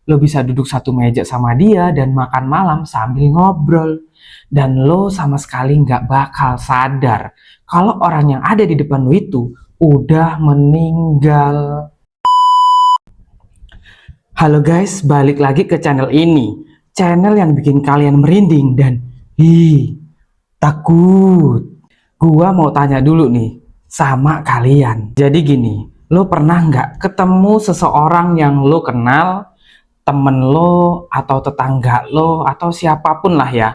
Lo bisa duduk satu meja sama dia dan makan malam sambil ngobrol. Dan lo sama sekali nggak bakal sadar kalau orang yang ada di depan lo itu udah meninggal. Halo guys, balik lagi ke channel ini. Channel yang bikin kalian merinding dan takut. Gua mau tanya dulu nih sama kalian. Jadi gini, lo pernah nggak ketemu seseorang yang lo kenal, temen lo atau tetangga lo atau siapapun lah ya,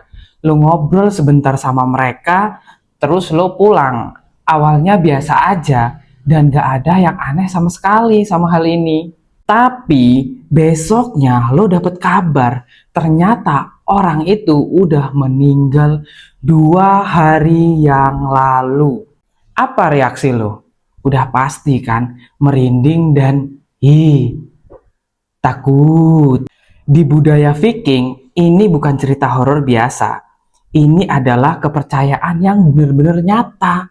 lo ngobrol sebentar sama mereka terus lo pulang, awalnya biasa aja dan gak ada yang aneh sama sekali sama hal ini, tapi besoknya lo dapet kabar ternyata orang itu udah meninggal 2 hari yang lalu. Apa reaksi lo? Udah pasti kan merinding dan takut. Di budaya Viking, ini bukan cerita horor biasa. Ini adalah kepercayaan yang benar-benar nyata.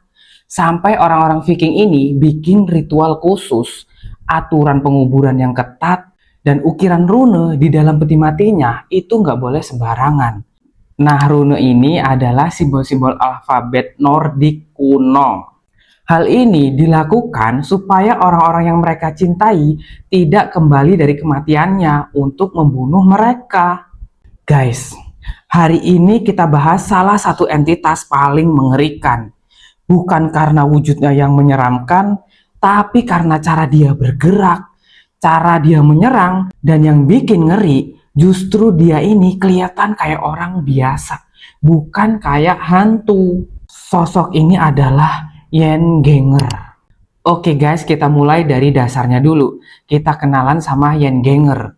Sampai orang-orang Viking ini bikin ritual khusus, aturan penguburan yang ketat, dan ukiran rune di dalam peti matinya itu nggak boleh sembarangan. Nah, rune ini adalah simbol-simbol alfabet Nordik kuno. Hal ini dilakukan supaya orang-orang yang mereka cintai tidak kembali dari kematiannya untuk membunuh mereka. Guys, hari ini kita bahas salah satu entitas paling mengerikan. Bukan karena wujudnya yang menyeramkan, tapi karena cara dia bergerak, cara dia menyerang, dan yang bikin ngeri, justru dia ini kelihatan kayak orang biasa, bukan kayak hantu. Sosok ini adalah Gjenganger. Oke guys, kita mulai dari dasarnya dulu. Kita kenalan sama Gjenganger.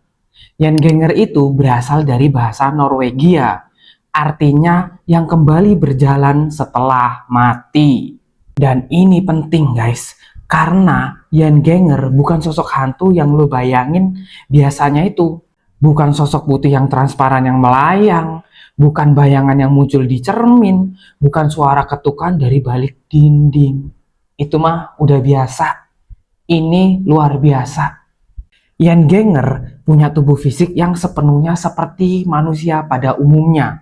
Gjenganger itu berasal dari bahasa Norwegia. Artinya yang kembali berjalan setelah mati. Dan ini penting guys, karena Gjenganger bukan sosok hantu yang lo bayangin biasanya itu. Bukan sosok putih yang transparan yang melayang, bukan bayangan yang muncul di cermin, bukan suara ketukan dari balik dinding. Itu mah udah biasa. Ini luar biasa. Gjenganger punya tubuh fisik yang sepenuhnya seperti manusia pada umumnya.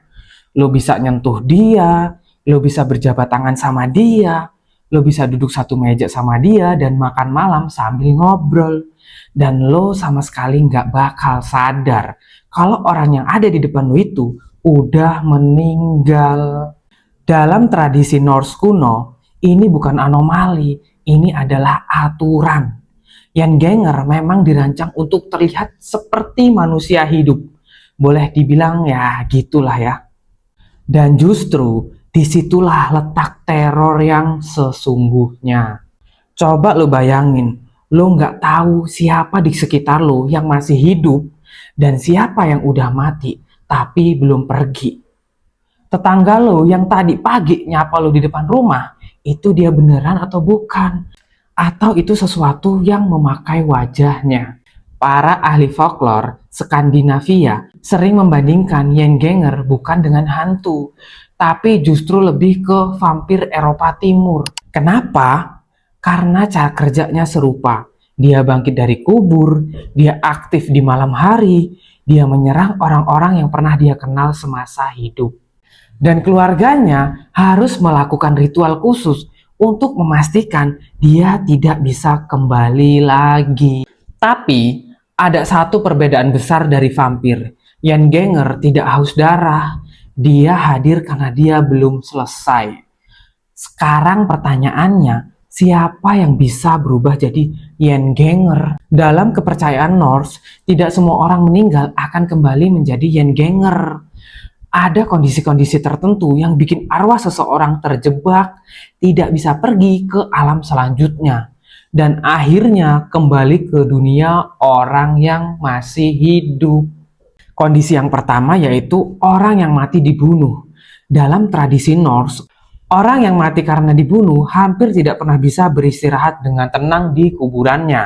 Lo bisa nyentuh dia, lo bisa berjabat tangan sama dia, lo bisa duduk satu meja sama dia dan makan malam sambil ngobrol. Dan lo sama sekali nggak bakal sadar kalau orang yang ada di depan lo itu udah meninggal. Dalam tradisi Norse kuno, ini bukan anomali, ini adalah aturan. Gjenganger memang dirancang untuk terlihat seperti manusia hidup. Boleh dibilang ya gitulah ya. Dan justru disitulah letak teror yang sesungguhnya. Coba lo bayangin, lo nggak tahu siapa di sekitar lo yang masih hidup dan siapa yang udah mati tapi belum pergi. Tetangga lo yang tadi pagi nyapa lo di depan rumah, itu dia beneran atau bukan? Atau itu sesuatu yang memakai wajahnya? Para ahli folklore Skandinavia sering membandingkan Gjenganger bukan dengan hantu, tapi justru lebih ke vampir Eropa Timur. Kenapa? Karena cara kerjanya serupa. Dia bangkit dari kubur, dia aktif di malam hari, dia menyerang orang-orang yang pernah dia kenal semasa hidup. Dan keluarganya harus melakukan ritual khusus untuk memastikan dia tidak bisa kembali lagi. Tapi ada satu perbedaan besar dari vampir. Gjenganger tidak haus darah. Dia hadir karena dia belum selesai. Sekarang pertanyaannya, siapa yang bisa berubah jadi Gjenganger? Dalam kepercayaan Norse, tidak semua orang meninggal akan kembali menjadi Gjenganger. Ada kondisi-kondisi tertentu yang bikin arwah seseorang terjebak, tidak bisa pergi ke alam selanjutnya, dan akhirnya kembali ke dunia orang yang masih hidup. Kondisi yang pertama yaitu orang yang mati dibunuh. Dalam tradisi Norse, orang yang mati karena dibunuh hampir tidak pernah bisa beristirahat dengan tenang di kuburannya.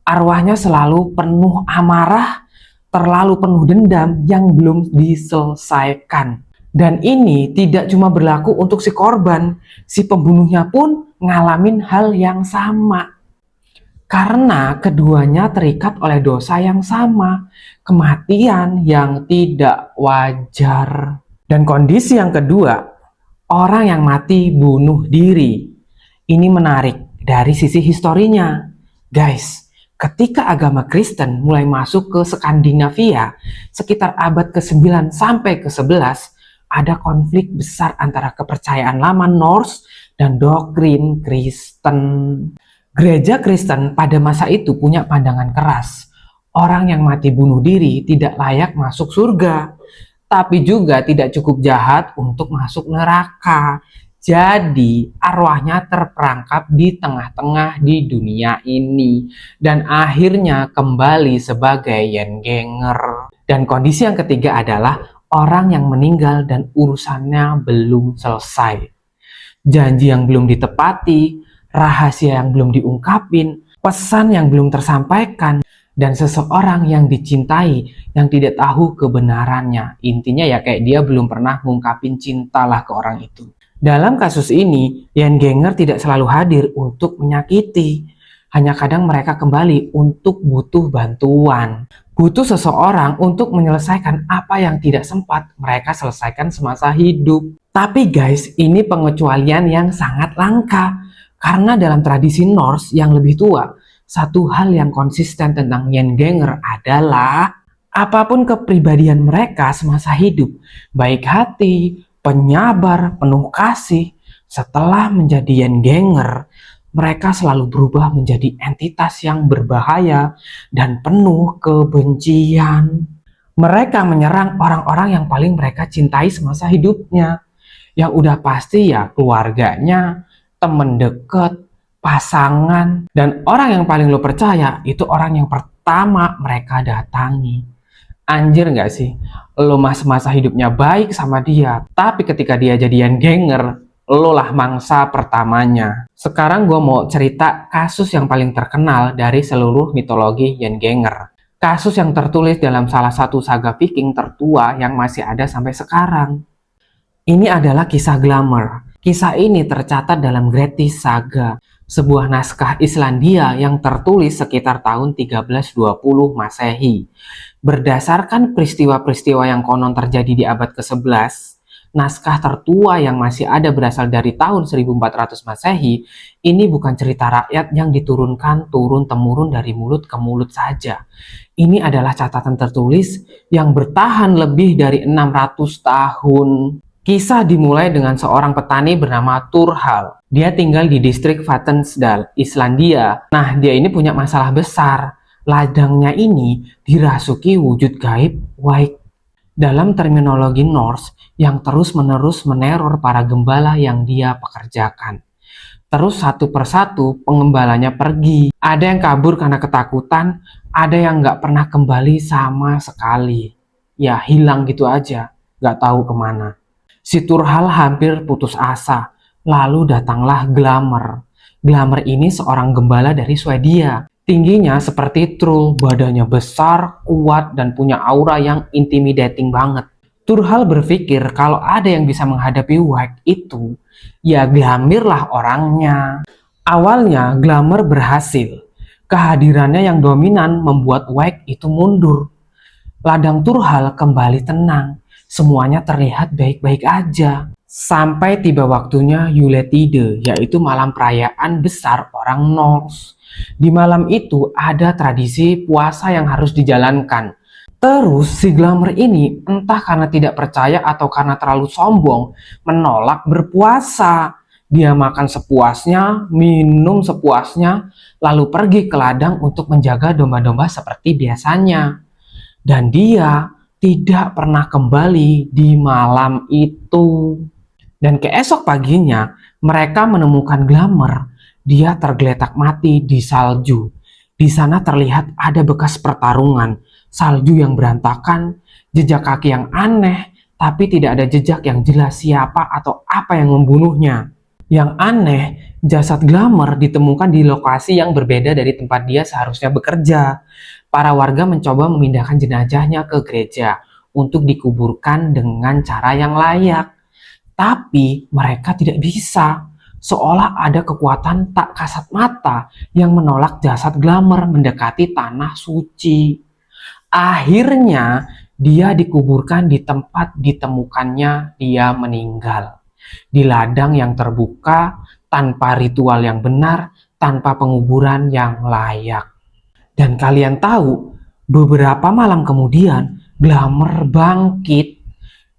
Arwahnya selalu penuh amarah, terlalu penuh dendam yang belum diselesaikan. Dan ini tidak cuma berlaku untuk si korban, si pembunuhnya pun ngalamin hal yang sama. Karena keduanya terikat oleh dosa yang sama, kematian yang tidak wajar. Dan kondisi yang kedua, orang yang mati bunuh diri. Ini menarik dari sisi historinya. Guys, ketika agama Kristen mulai masuk ke Skandinavia sekitar abad ke-9 sampai ke-11, ada konflik besar antara kepercayaan lama Norse dan doktrin Kristen. Gereja Kristen pada masa itu punya pandangan keras. Orang yang mati bunuh diri tidak layak masuk surga, tapi juga tidak cukup jahat untuk masuk neraka. Jadi arwahnya terperangkap di tengah-tengah di dunia ini dan akhirnya kembali sebagai Yengenger. Dan kondisi yang ketiga adalah orang yang meninggal dan urusannya belum selesai. Janji yang belum ditepati, rahasia yang belum diungkapin, pesan yang belum tersampaikan, dan seseorang yang dicintai yang tidak tahu kebenarannya. Intinya ya kayak dia belum pernah ngungkapin cintalah ke orang itu. Dalam kasus ini, Yengenger tidak selalu hadir untuk menyakiti. Hanya kadang mereka kembali untuk butuh bantuan. Butuh seseorang untuk menyelesaikan apa yang tidak sempat mereka selesaikan semasa hidup. Tapi guys, ini pengecualian yang sangat langka. Karena dalam tradisi Norse yang lebih tua, satu hal yang konsisten tentang Yengenger adalah apapun kepribadian mereka semasa hidup, baik hati, penyabar, penuh kasih, setelah menjadi Yengenger, mereka selalu berubah menjadi entitas yang berbahaya dan penuh kebencian. Mereka menyerang orang-orang yang paling mereka cintai semasa hidupnya. Yang udah pasti ya keluarganya, temen deket, pasangan, dan orang yang paling lo percaya itu orang yang pertama mereka datangi. Anjir gak sih? Lo masa hidupnya baik sama dia, tapi ketika dia jadi Yengenger, lo lah mangsa pertamanya. Sekarang gue mau cerita kasus yang paling terkenal dari seluruh mitologi Yengenger. Kasus yang tertulis dalam salah satu saga Viking tertua yang masih ada sampai sekarang. Ini adalah kisah Glamor. Kisah ini tercatat dalam Grettis Saga, sebuah naskah Islandia yang tertulis sekitar tahun 1320 Masehi. Berdasarkan peristiwa-peristiwa yang konon terjadi di abad ke-11, naskah tertua yang masih ada berasal dari tahun 1400 Masehi, ini bukan cerita rakyat yang diturunkan turun-temurun dari mulut ke mulut saja. Ini adalah catatan tertulis yang bertahan lebih dari 600 tahun. Kisah dimulai dengan seorang petani bernama Turhal. Dia tinggal di distrik Vatnsdal, Islandia. Nah, dia ini punya masalah besar. Ladangnya ini dirasuki wujud gaib Waik. Dalam terminologi Norse yang terus-menerus meneror para gembala yang dia pekerjakan. Terus satu persatu pengembalanya pergi. Ada yang kabur karena ketakutan, ada yang nggak pernah kembali sama sekali. Ya hilang gitu aja, nggak tahu kemana. Si Turhal hampir putus asa, lalu datanglah Glamor. Glamor ini seorang gembala dari Swedia. Tingginya seperti Trull, badannya besar, kuat, dan punya aura yang intimidating banget. Turhal berpikir kalau ada yang bisa menghadapi Waik itu, ya Glamir lah orangnya. Awalnya Glamor berhasil. Kehadirannya yang dominan membuat Waik itu mundur. Ladang Turhal kembali tenang. Semuanya terlihat baik-baik aja. Sampai tiba waktunya Yuletide, yaitu malam perayaan besar orang Norse. Di malam itu ada tradisi puasa yang harus dijalankan. Terus si Glamor ini entah karena tidak percaya atau karena terlalu sombong menolak berpuasa. Dia makan sepuasnya, minum sepuasnya, lalu pergi ke ladang untuk menjaga domba-domba seperti biasanya. Dan dia tidak pernah kembali di malam itu. Dan keesok paginya, mereka menemukan Glamor. Dia tergeletak mati di salju. Di sana terlihat ada bekas pertarungan, salju yang berantakan, jejak kaki yang aneh, tapi tidak ada jejak yang jelas siapa atau apa yang membunuhnya. Yang aneh, jasad Glamor ditemukan di lokasi yang berbeda dari tempat dia seharusnya bekerja. Para warga mencoba memindahkan jenazahnya ke gereja untuk dikuburkan dengan cara yang layak. Tapi mereka tidak bisa. seolah ada kekuatan tak kasat mata yang menolak jasad Glamour mendekati tanah suci. Akhirnya, dia dikuburkan di tempat ditemukannya dia meninggal. Di ladang yang terbuka, tanpa ritual yang benar, tanpa penguburan yang layak. Dan kalian tahu, beberapa malam kemudian, Glamour bangkit.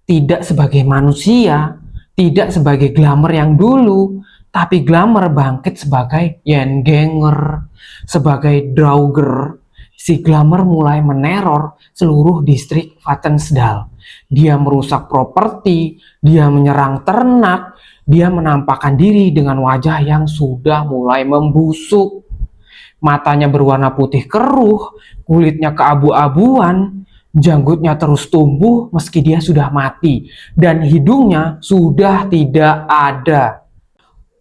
Tidak sebagai manusia, tidak sebagai Glamour yang dulu, tapi Glamour bangkit sebagai Yenganger, sebagai Draugr. Si Glamour mulai meneror seluruh distrik Vatnsdal. Dia merusak properti, dia menyerang ternak, dia menampakkan diri dengan wajah yang sudah mulai membusuk. Matanya berwarna putih keruh, kulitnya keabu-abuan, janggutnya terus tumbuh meski dia sudah mati, dan hidungnya sudah tidak ada.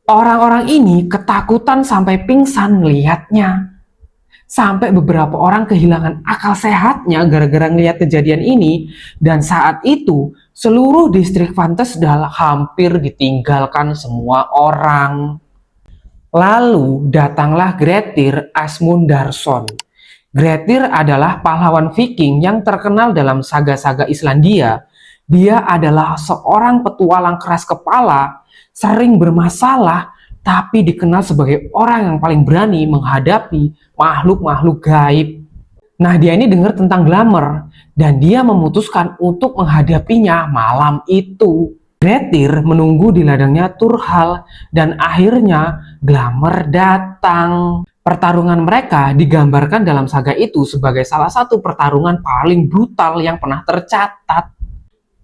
Orang-orang ini ketakutan sampai pingsan melihatnya. Sampai beberapa orang kehilangan akal sehatnya gara-gara melihat kejadian ini, dan saat itu seluruh distrik Vatnsdal hampir ditinggalkan semua orang. Lalu datanglah Grettir Asmundarson. Grettir adalah pahlawan Viking yang terkenal dalam saga-saga Islandia. Dia adalah seorang petualang keras kepala, sering bermasalah, tapi dikenal sebagai orang yang paling berani menghadapi makhluk-makhluk gaib. Nah, dia ini dengar tentang Glamour, dan dia memutuskan untuk menghadapinya malam itu. Grettir menunggu di ladangnya Turhal, dan akhirnya Glamour datang. Pertarungan mereka digambarkan dalam saga itu sebagai salah satu pertarungan paling brutal yang pernah tercatat.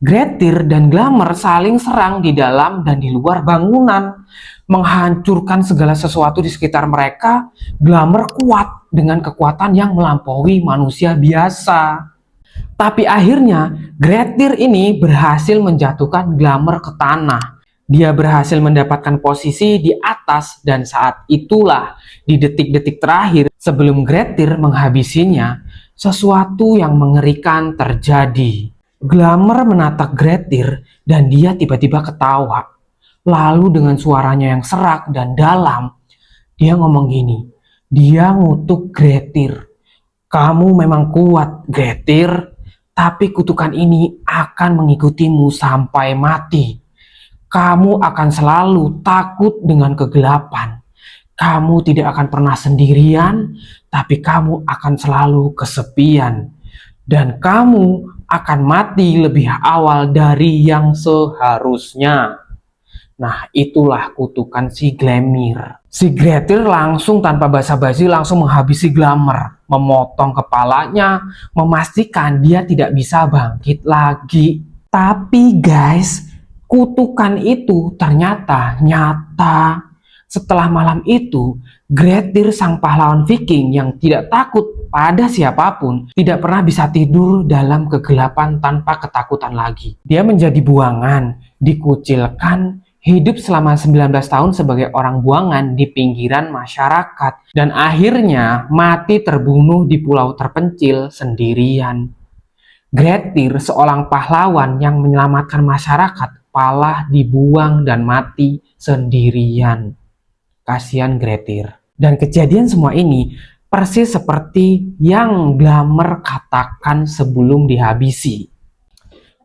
Grettir dan Glamour saling serang di dalam dan di luar bangunan, menghancurkan segala sesuatu di sekitar mereka. Glamour kuat dengan kekuatan yang melampaui manusia biasa. Tapi akhirnya Grettir ini berhasil menjatuhkan Glamour ke tanah. Dia berhasil mendapatkan posisi di atas, dan saat itulah di detik-detik terakhir sebelum Grettir menghabisinya, sesuatu yang mengerikan terjadi. Glamour menatap Grettir dan dia tiba-tiba ketawa. Lalu dengan suaranya yang serak dan dalam, dia ngomong gini. Dia ngutuk Grettir. "Kamu memang kuat, Grettir, tapi kutukan ini akan mengikutimu sampai mati. Kamu akan selalu takut dengan kegelapan. Kamu tidak akan pernah sendirian, tapi kamu akan selalu kesepian. Dan kamu akan mati lebih awal dari yang seharusnya." Nah, itulah kutukan si Glamir. Si Grettir langsung tanpa basa-basi langsung menghabisi Glamour, memotong kepalanya, memastikan dia tidak bisa bangkit lagi. Tapi guys, kutukan itu ternyata nyata. Setelah malam itu, Grettir sang pahlawan Viking yang tidak takut pada siapapun, tidak pernah bisa tidur dalam kegelapan tanpa ketakutan lagi. Dia menjadi buangan, dikucilkan, hidup selama 19 tahun sebagai orang buangan di pinggiran masyarakat, dan akhirnya mati terbunuh di pulau terpencil sendirian. Grettir, seorang pahlawan yang menyelamatkan masyarakat, malah dibuang dan mati sendirian. Kasihan Grettir. Dan kejadian semua ini persis seperti yang Glamour katakan sebelum dihabisi.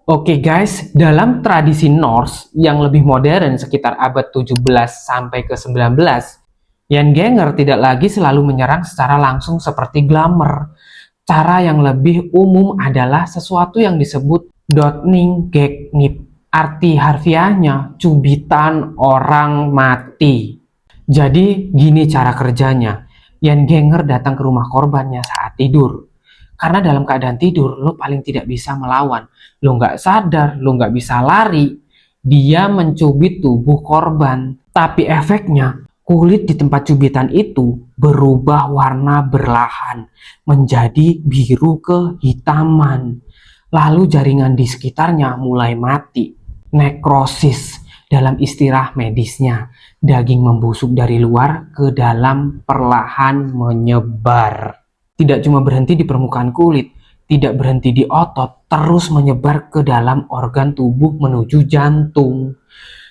Oke guys, dalam tradisi Norse yang lebih modern sekitar abad 17 sampai ke 19, Yenganger tidak lagi selalu menyerang secara langsung seperti Glamour. Cara yang lebih umum adalah sesuatu yang disebut Dotning Gegnip. Arti harfiahnya cubitan orang mati. Jadi gini cara kerjanya. Yenganger datang ke rumah korbannya saat tidur. Karena dalam keadaan tidur, lo paling tidak bisa melawan. Lo nggak sadar, lo nggak bisa lari. Dia mencubit tubuh korban. Tapi efeknya, kulit di tempat cubitan itu berubah warna berlahan. Menjadi biru kehitaman. Lalu jaringan di sekitarnya mulai mati. Nekrosis dalam istilah medisnya. Daging membusuk dari luar ke dalam perlahan menyebar. Tidak cuma berhenti di permukaan kulit, tidak berhenti di otot, terus menyebar ke dalam organ tubuh menuju jantung.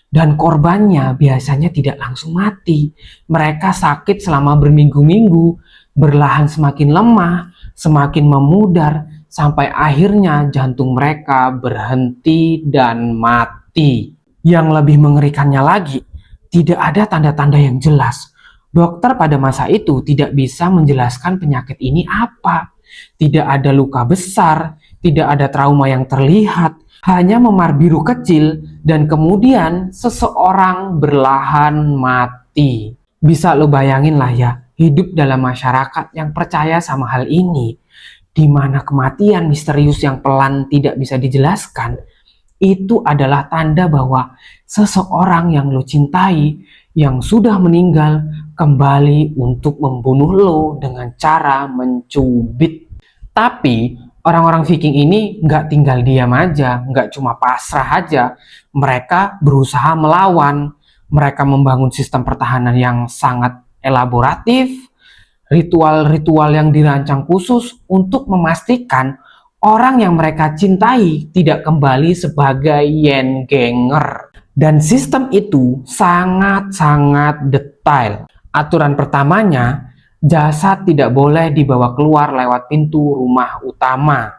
Dan korbannya biasanya tidak langsung mati. Mereka sakit selama berminggu-minggu, berlahan semakin lemah, semakin memudar, sampai akhirnya jantung mereka berhenti dan mati. Yang lebih mengerikannya lagi, tidak ada tanda-tanda yang jelas. Dokter pada masa itu tidak bisa menjelaskan penyakit ini apa. Tidak ada luka besar, tidak ada trauma yang terlihat, hanya memar biru kecil, dan kemudian seseorang berlahan mati. Bisa lo bayangin lah ya, hidup dalam masyarakat yang percaya sama hal ini, di mana kematian misterius yang pelan tidak bisa dijelaskan, itu adalah tanda bahwa seseorang yang lo cintai, yang sudah meninggal, kembali untuk membunuh lo dengan cara mencubit. Tapi orang-orang Viking ini nggak tinggal diam aja, nggak cuma pasrah aja. Mereka berusaha melawan. Mereka membangun sistem pertahanan yang sangat elaboratif, ritual-ritual yang dirancang khusus untuk memastikan orang yang mereka cintai tidak kembali sebagai Yengenger. Dan sistem itu sangat-sangat detail. Aturan pertamanya, jasad tidak boleh dibawa keluar lewat pintu rumah utama.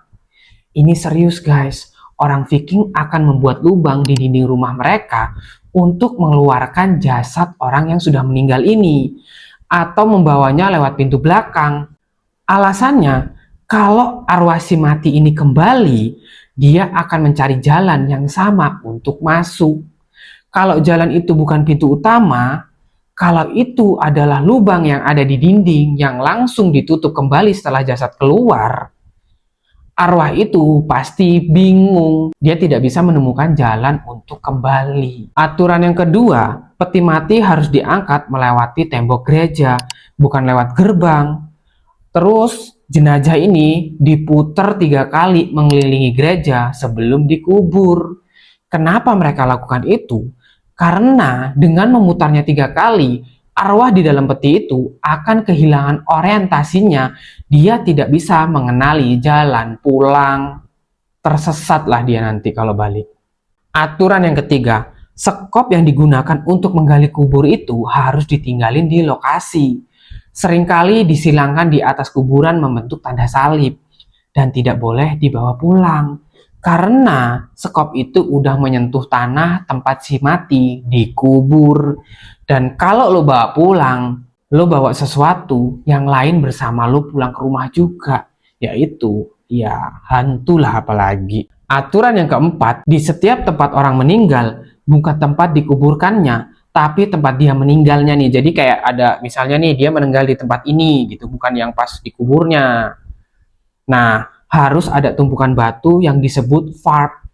Ini serius guys, orang Viking akan membuat lubang di dinding rumah mereka untuk mengeluarkan jasad orang yang sudah meninggal ini, atau membawanya lewat pintu belakang. Alasannya, kalau arwah si mati ini kembali, dia akan mencari jalan yang sama untuk masuk. Kalau jalan itu bukan pintu utama, kalau itu adalah lubang yang ada di dinding yang langsung ditutup kembali setelah jasad keluar, arwah itu pasti bingung. Dia tidak bisa menemukan jalan untuk kembali. Aturan yang kedua, peti mati harus diangkat melewati tembok gereja, bukan lewat gerbang. Terus jenazah ini diputar 3 kali mengelilingi gereja sebelum dikubur. Kenapa mereka lakukan itu? Karena dengan memutarnya 3 kali, arwah di dalam peti itu akan kehilangan orientasinya. Dia tidak bisa mengenali jalan pulang. Tersesatlah dia nanti kalau balik. Aturan yang ketiga, sekop yang digunakan untuk menggali kubur itu harus ditinggalin di lokasi. Seringkali disilangkan di atas kuburan membentuk tanda salib dan tidak boleh dibawa pulang. Karena sekop itu udah menyentuh tanah tempat si mati dikubur. Dan kalau lo bawa pulang, lo bawa sesuatu yang lain bersama lo pulang ke rumah juga. Yaitu, ya hantu lah apalagi. Aturan yang keempat, di setiap tempat orang meninggal, bukan tempat dikuburkannya, tapi tempat dia meninggalnya nih. Jadi kayak ada misalnya nih dia meninggal di tempat ini gitu, bukan yang pas dikuburnya. Nah, harus ada tumpukan batu yang disebut farp,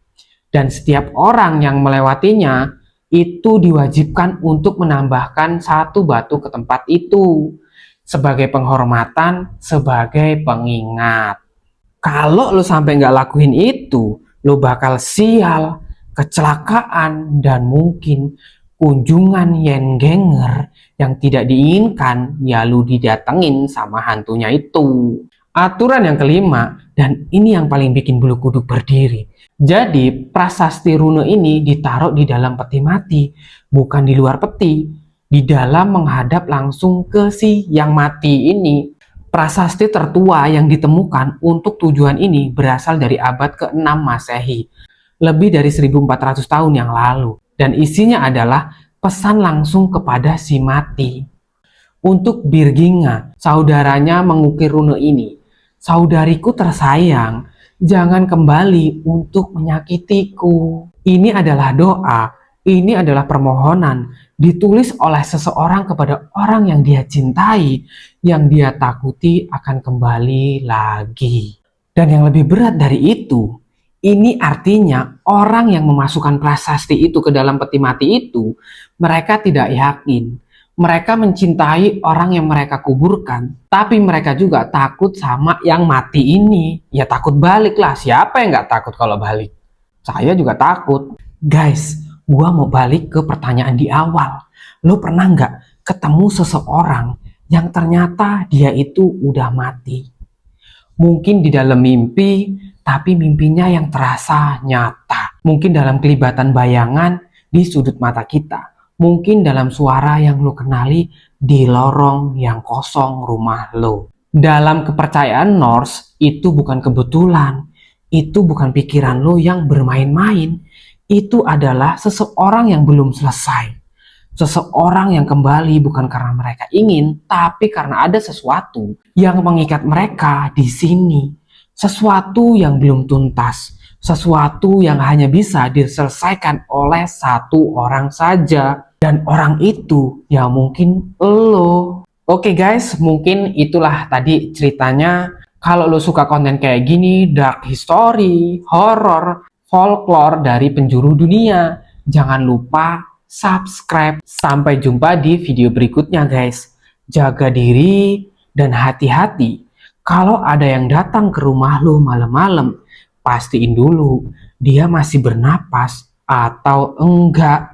dan setiap orang yang melewatinya itu diwajibkan untuk menambahkan 1 batu ke tempat itu sebagai penghormatan, sebagai pengingat. Kalau lo sampai nggak lakuin itu, lo bakal sial, kecelakaan, dan mungkin kunjungan Yengenger yang tidak diinginkan ya lo didatengin sama hantunya itu. Aturan yang kelima, dan ini yang paling bikin bulu kuduk berdiri. Jadi prasasti rune ini ditaruh di dalam peti mati, bukan di luar peti, di dalam menghadap langsung ke si yang mati ini. Prasasti tertua yang ditemukan untuk tujuan ini berasal dari abad ke-6 Masehi, lebih dari 1400 tahun yang lalu, dan isinya adalah pesan langsung kepada si mati. Untuk Birginga, saudaranya mengukir rune ini. Saudariku tersayang, jangan kembali untuk menyakitiku. Ini adalah doa, ini adalah permohonan, ditulis oleh seseorang kepada orang yang dia cintai, yang dia takuti akan kembali lagi. Dan yang lebih berat dari itu, ini artinya orang yang memasukkan prasasti itu ke dalam peti mati itu, mereka tidak yakin. Mereka mencintai orang yang mereka kuburkan, tapi mereka juga takut sama yang mati ini. Ya takut balik lah, siapa yang nggak takut kalau balik? Saya juga takut. Guys, gua mau balik ke pertanyaan di awal. Lo pernah nggak ketemu seseorang yang ternyata dia itu udah mati? Mungkin di dalam mimpi, tapi mimpinya yang terasa nyata. Mungkin dalam kelibatan bayangan, di sudut mata kita. Mungkin dalam suara yang lo kenali di lorong yang kosong rumah lo. Dalam kepercayaan Norse, itu bukan kebetulan. Itu bukan pikiran lo yang bermain-main. Itu adalah seseorang yang belum selesai. Seseorang yang kembali bukan karena mereka ingin, tapi karena ada sesuatu yang mengikat mereka di sini. Sesuatu yang belum tuntas. Sesuatu yang hanya bisa diselesaikan oleh satu orang saja. Dan orang itu ya mungkin lo. Oke guys, mungkin itulah tadi ceritanya. Kalau lo suka konten kayak gini, dark history, horror, folklore dari penjuru dunia, jangan lupa subscribe. Sampai jumpa di video berikutnya guys. Jaga diri dan hati-hati. Kalau ada yang datang ke rumah lo malam-malam, pastiin dulu dia masih bernapas atau enggak.